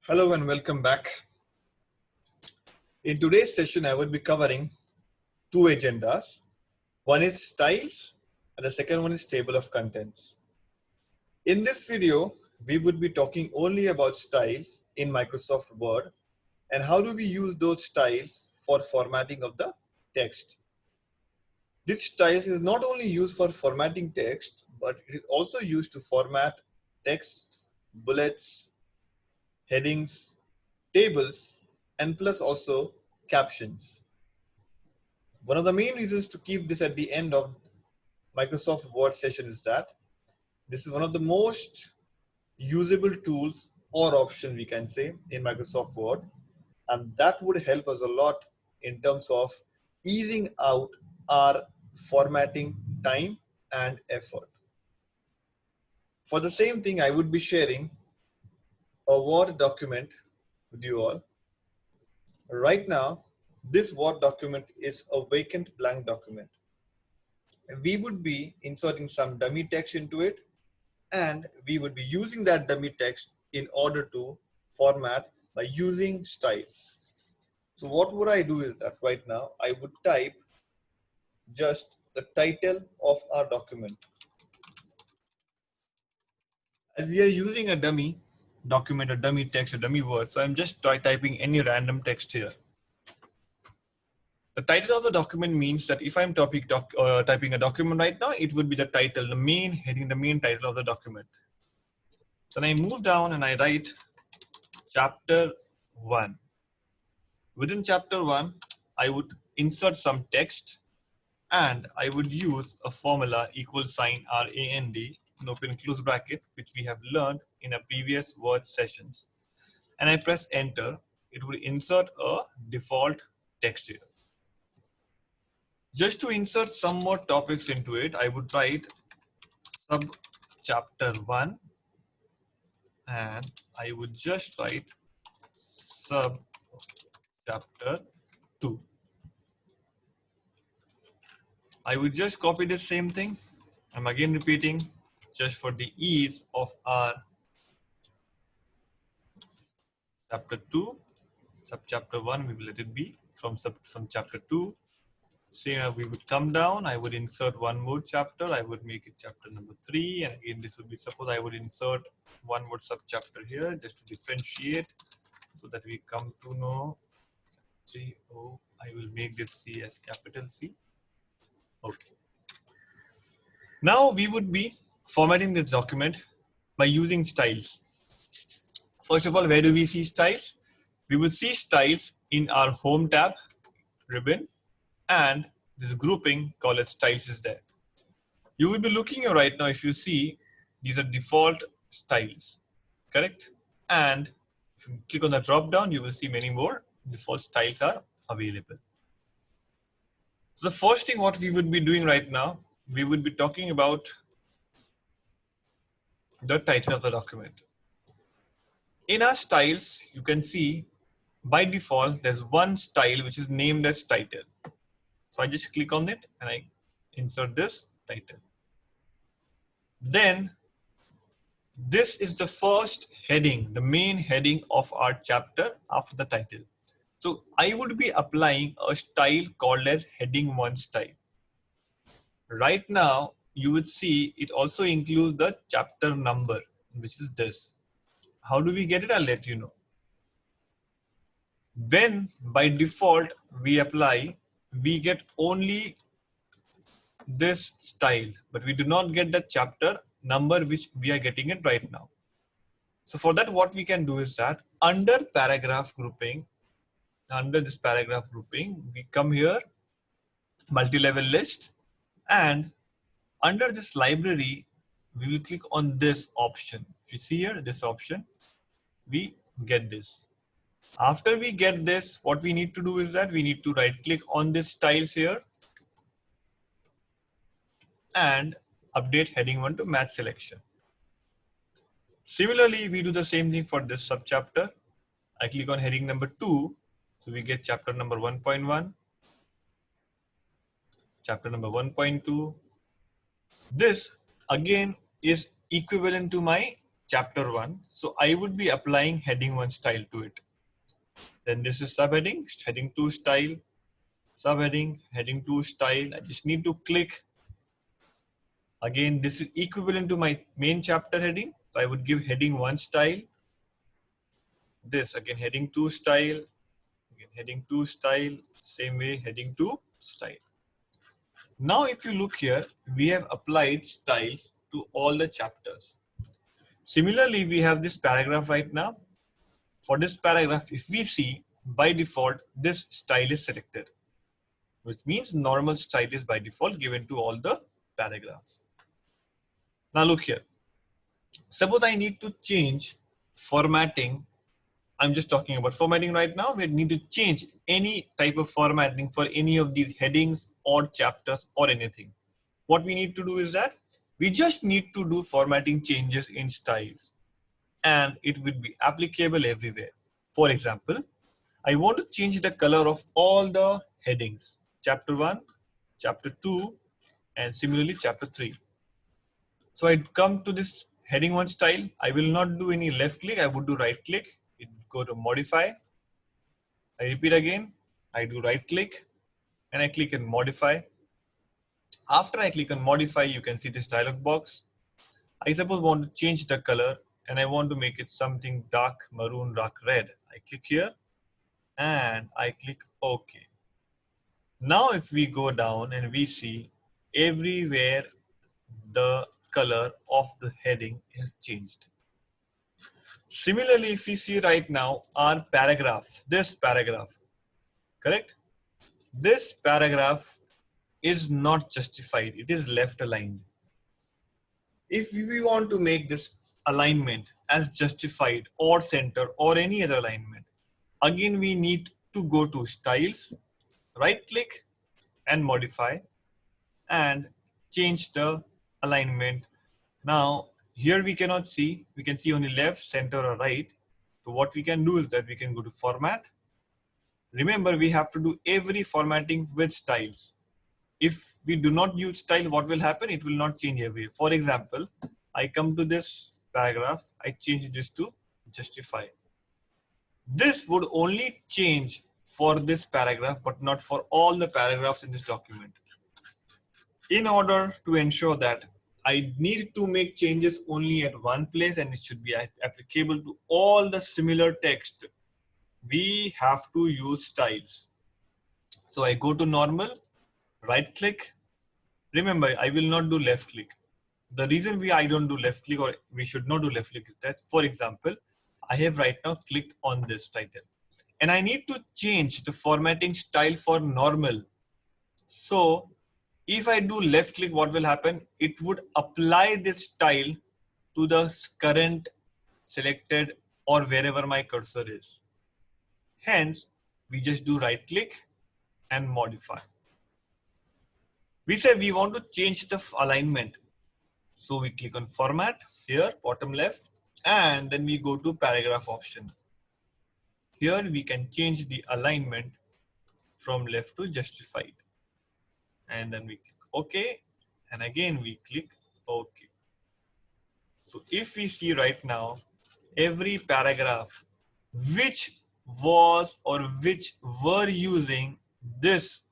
Hello and welcome back. In today's session, I will be covering two agendas. One is styles and the second one is table of contents. In this video, we would be talking only about styles in Microsoft Word and how do we use those styles for formatting of the text. This style is not only used for formatting text, but it is also used to format text, bullets, headings, tables, and plus also captions. One of the main reasons to keep this at the end of Microsoft Word session is that this is one of the most usable tools or option we can say in Microsoft Word, and that would help us a lot in terms of easing out our formatting time and effort. For the same thing, I would be sharing a Word document with you all. Right now, this Word document is a vacant blank document. We would be inserting some dummy text into it, and we would be using that dummy text in order to format by using styles. So what would I do is that right now I would type just the title of our document. As we are using a dummy document, a dummy text, a dummy word, so I'm just typing any random text here. The title of the document means that if I'm typing a document right now, it would be the title, the main heading, the main title of the document. So then I move down and I write chapter 1. Within chapter 1, I would insert some text and I would use a formula equal sign RAND in open close bracket, which we have learned in a previous Word sessions. And I press enter. It will insert a default text here. Just to insert some more topics into it, I would write sub chapter 1 and I would just write sub chapter 2. I would just copy the same thing. I'm again repeating just for the ease of our chapter 2, sub chapter 1, we will let it be from chapter 2. Say we would come down, I would insert one more chapter, I would make it chapter number 3, and again this would be, suppose I would insert one more sub chapter here just to differentiate so that we come to know 3. Oh, I will make this C as capital C. Okay. Now we would be formatting this document by using styles. First of all, where do we see styles? We would see styles in our home tab ribbon, and this grouping called as styles is there. You will be looking here right now, if you see, these are default styles, correct? And if you click on the drop down, you will see many more default styles are available. So the first thing what we would be doing right now, we would be talking about the title of the document. In our styles, you can see by default, there's one style which is named as title. So I just click on it and I insert this title. Then this is the first heading, the main heading of our chapter after the title. So I would be applying a style called as heading 1 style. Right now, you would see it also includes the chapter number, which is this. How do we get it? I'll let you know. When by default we apply, we get only this style, but we do not get the chapter number which we are getting it right now. So for that, what we can do is that under paragraph grouping, under this paragraph grouping, we come here, multi-level list, and under this library, we will click on this option. If you see here, this option, we get this. After we get this, what we need to do is that we need to right click on this styles here and update heading 1 to match selection. Similarly, we do the same thing for this subchapter. I click on heading number 2, so we get chapter number 1.1, chapter number 1.2. This again is equivalent to my chapter 1. So I would be applying heading 1 style to it. Then this is subheading, heading 2 style, subheading, heading 2 style. I just need to click. Again, this is equivalent to my main chapter heading. So I would give heading 1 style. This again, heading 2 style. Again, heading 2 style. Same way, heading 2 style. Now, if you look here, we have applied styles to all the chapters. Similarly, we have this paragraph right now. For this paragraph, if we see, by default, this style is selected, which means normal style is by default given to all the paragraphs. Now look here. Suppose I need to change formatting. I'm just talking about formatting right now. We need to change any type of formatting for any of these headings or chapters or anything. What we need to do is that we just need to do formatting changes in styles, and it will be applicable everywhere. For example, I want to change the color of all the headings, chapter 1, chapter 2, and similarly chapter 3. So I come to this heading 1 style. I will not do any left click. I would do right click. It go to modify. I repeat again. I do right click and I click on modify. After I click on modify, you can see this dialog box. I suppose want to change the color and I want to make it something dark maroon, dark red. I click here and I click OK. Now if we go down and we see everywhere the color of the heading has changed. Similarly, if we see right now our paragraph, this paragraph, correct? This paragraph is not justified. It is left aligned. If we want to make this alignment as justified or center or any other alignment, again we need to go to styles, right click and modify and change the alignment. Now here we cannot see, we can see only left, center or right. So what we can do is that we can go to format. Remember, we have to do every formatting with styles. If we do not use style, what will happen? It will not change every. For example, I come to this paragraph, I change this to justify. This would only change for this paragraph, but not for all the paragraphs in this document. In order to ensure that I need to make changes only at one place and it should be applicable to all the similar text, we have to use styles. So I go to normal, right click. Remember, I will not do left click. The reason I don't do left click or we should not do left click is that, for example, I have right now clicked on this title and I need to change the formatting style for normal. So if I do left click, what will happen? It would apply this style to the current selected or wherever my cursor is. Hence, we just do right click and modify. We say we want to change the alignment. So we click on format here, bottom left, and then we go to paragraph option. Here we can change the alignment from left to justified. And then we click OK. And again, we click OK. So if we see right now, every paragraph which was or which were using this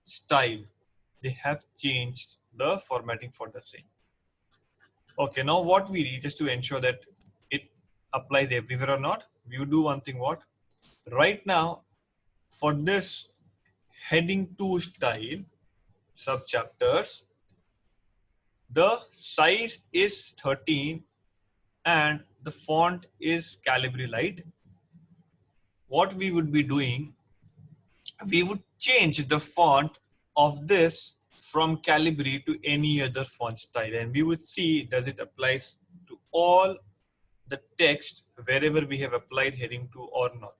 style, they have changed the formatting for the same. Okay, now what we need, just to ensure that it applies everywhere or not, we will do one thing. What? Right now, for this heading 2 style subchapters, the size is 13 and the font is Calibri Light. What we would be doing, we would change the font of this from Calibri to any other font style, and we would see does it applies to all the text wherever we have applied heading 2 or not.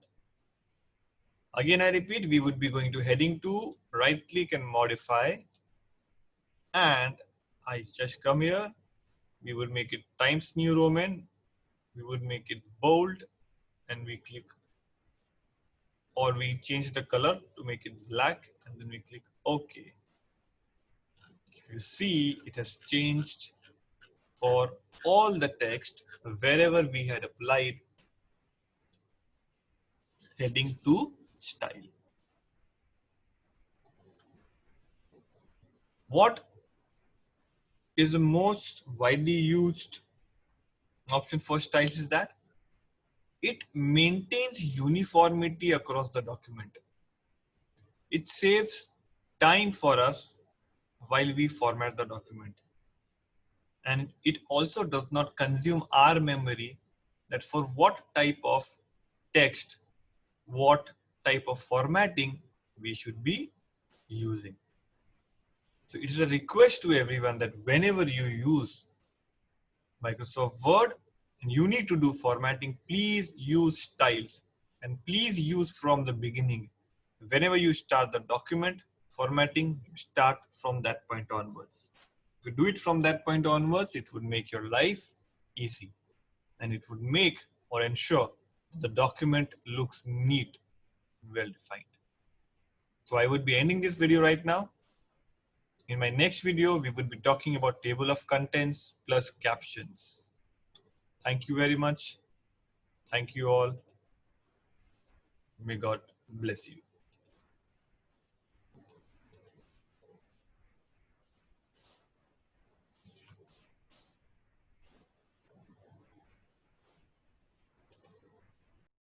Again, I repeat, we would be going to heading 2, right click and modify, and I just come here, we would make it Times New Roman, we would make it bold, and we click, or we change the color to make it black, and then we click OK. If you see, it has changed for all the text wherever we had applied heading to style. What is the most widely used option for styles is that it maintains uniformity across the document. It saves time for us while we format the document. And it also does not consume our memory that for what type of text, what type of formatting we should be using. So it is a request to everyone that whenever you use Microsoft Word and you need to do formatting, please use styles and please use from the beginning. Whenever you start the document formatting, you start from that point onwards. If you do it from that point onwards, it would make your life easy and it would make or ensure the document looks neat, well defined. So I would be ending this video right now. In my next video, we would be talking about table of contents plus captions. Thank you very much. Thank you all. May God bless you.